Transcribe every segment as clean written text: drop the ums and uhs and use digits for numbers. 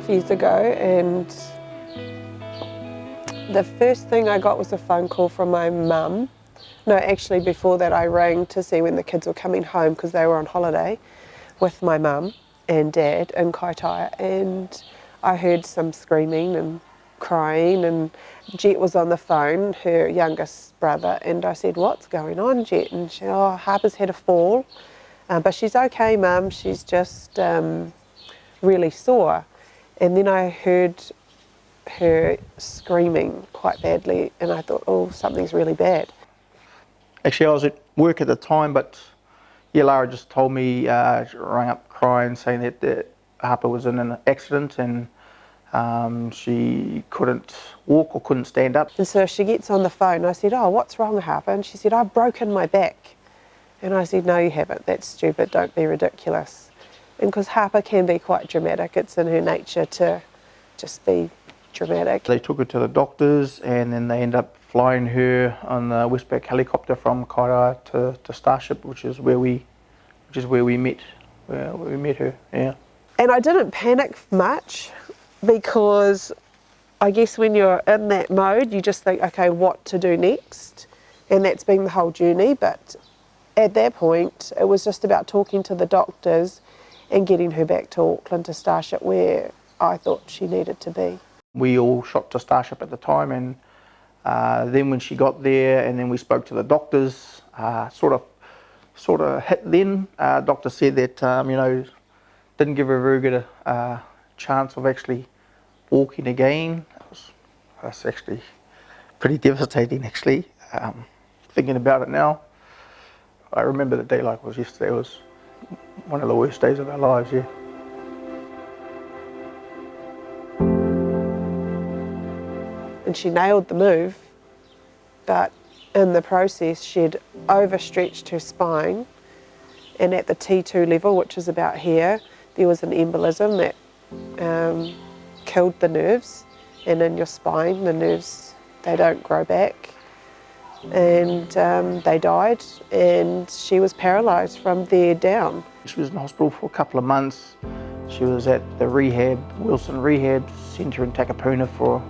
2.5 years ago, and the first thing I got was a phone call from my mum. No, actually before that I rang to see when the kids were coming home because they were on holiday with my mum and dad in Kaitaia, and I heard some screaming and crying, and Jet was on the phone, her youngest brother, and I said, "What's going on, Jet?" And she, "Oh, Harper's had a fall, but she's okay, Mum, she's just really sore." And then I heard her screaming quite badly, and I thought, oh, something's really bad. Actually, I was at work at the time, but yeah, Lara just told me, she rang up crying, saying that Harper was in an accident and she couldn't walk or couldn't stand up. And so she gets on the phone, and I said, "Oh, what's wrong, Harper?" And she said, "I've broken my back." And I said, "No, you haven't. That's stupid. Don't be ridiculous." And because Harper can be quite dramatic, it's in her nature to just be dramatic. They took her to the doctors, and then they ended up flying her on the Westpac helicopter from Kaitaia to Starship, which is where we met her. Yeah. And I didn't panic much, because I guess when you're in that mode, you just think, okay, what to do next? And that's been the whole journey. But at that point, it was just about talking to the doctors and getting her back to Auckland, to Starship, where I thought she needed to be. We all shot to Starship at the time, and then when she got there, and then we spoke to the doctors, sort of hit then. Doctor said that didn't give her a very good chance of actually walking again. That's actually pretty devastating, actually. Thinking about it now, I remember the day like it was yesterday. It was one of the worst days of our lives, yeah. And she nailed the move, but in the process she'd overstretched her spine, and at the T2 level, which is about here, there was an embolism that killed the nerves, and in your spine the nerves, they don't grow back, and they died, and she was paralysed from there down. She was in hospital for a couple of months. She was at the Wilson Rehab Centre in Takapuna for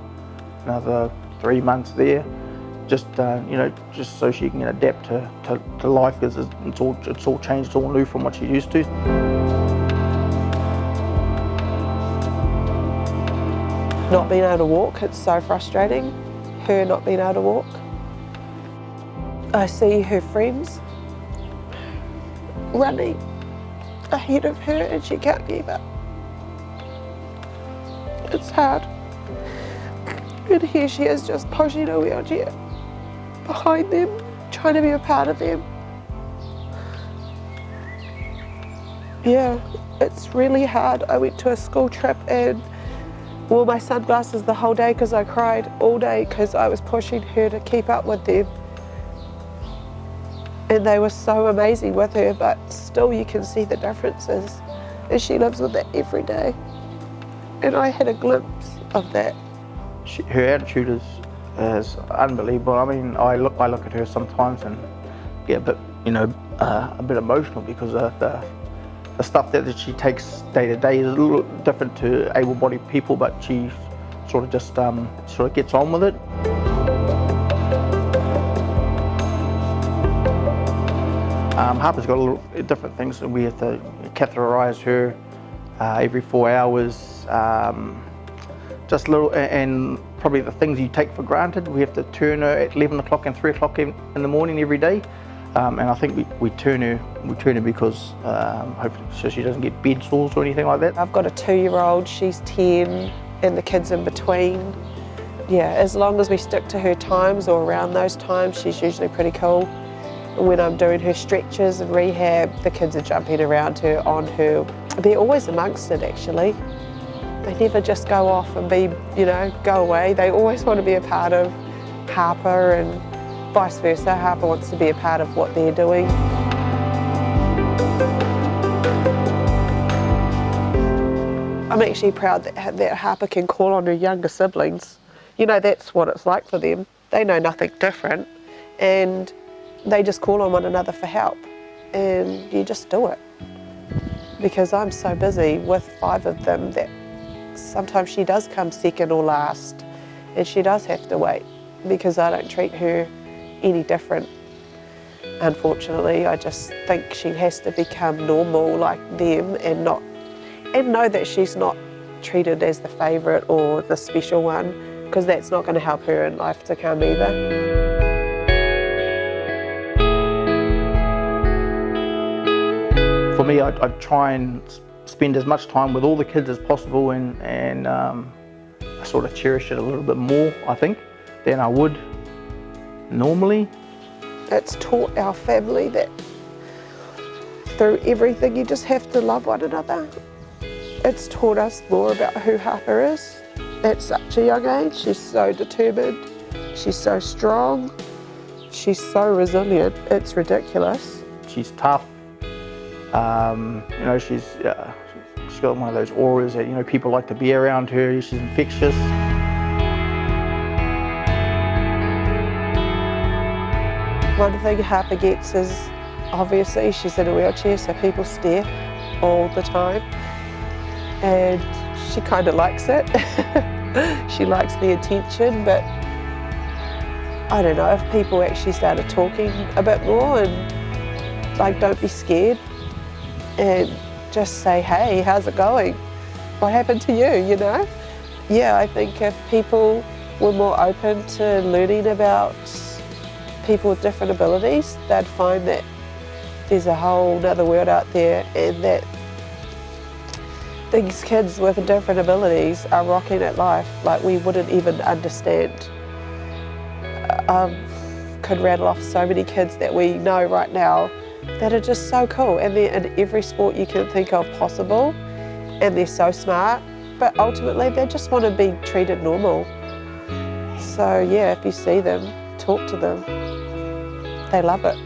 another 3 months there, just just so she can adapt to life, because it's all changed, it's all new from what she's used to. Not being able to walk, it's so frustrating, her not being able to walk. I see her friends running ahead of her and she can't keep up. It's hard. And here she is, just pushing a wheelchair behind them, trying to be a part of them. Yeah, it's really hard. I went to a school trip and wore my sunglasses the whole day because I cried all day because I was pushing her to keep up with them. And they were so amazing with her, but still you can see the differences. And she lives with it every day. And I had a glimpse of that. Her attitude is unbelievable. I mean, I look at her sometimes and get a bit emotional, because the stuff that she takes day to day is a little different to able-bodied people, but she sort of just sort of gets on with it. Harper's got a little different things. We have to catheterise her every 4 hours. Just little, and probably the things you take for granted. We have to turn her at 11 o'clock and 3 o'clock in the morning every day. And I think we turn her because hopefully so she doesn't get bed sores or anything like that. I've got a 2-year-old, she's 10, and the kids in between. Yeah, as long as we stick to her times or around those times, she's usually pretty cool. When I'm doing her stretches and rehab, the kids are jumping around her, on her. They're always amongst it, actually. They never just go off and be, go away. They always want to be a part of Harper, and vice versa. Harper wants to be a part of what they're doing. I'm actually proud that Harper can call on her younger siblings. That's what it's like for them. They know nothing different, and they just call on one another for help, and you just do it. Because I'm so busy with 5 of them that sometimes she does come second or last, and she does have to wait because I don't treat her any different. Unfortunately, I just think she has to become normal like them and know that she's not treated as the favourite or the special one, because that's not going to help her in life to come either. For me, I try and spend as much time with all the kids as possible, and I sort of cherish it a little bit more, I think, than I would normally. It's Taught our family that through everything you just have to love one another. It's taught us more about who Harper is at such a young age. She's so determined, she's so strong, she's so resilient, it's ridiculous. She's tough. You know, she's got one of those auras that, you know, people like to be around her. She's infectious. One thing Harper gets is, obviously, she's in a wheelchair, so people stare all the time. And she kind of likes it. She likes the attention, but I don't know, if people actually started talking a bit more and like, don't be scared and just say, hey, how's it going? What happened to you, you know? Yeah, I think if people were more open to learning about people with different abilities, they'd find that there's a whole other world out there, and that these kids with different abilities are rocking at life like we wouldn't even understand. Could rattle off so many kids that we know right now that are just so cool, and they're in every sport you can think of possible, and they're so smart, but ultimately they just want to be treated normal. So yeah, if you see them, talk to them. They love it.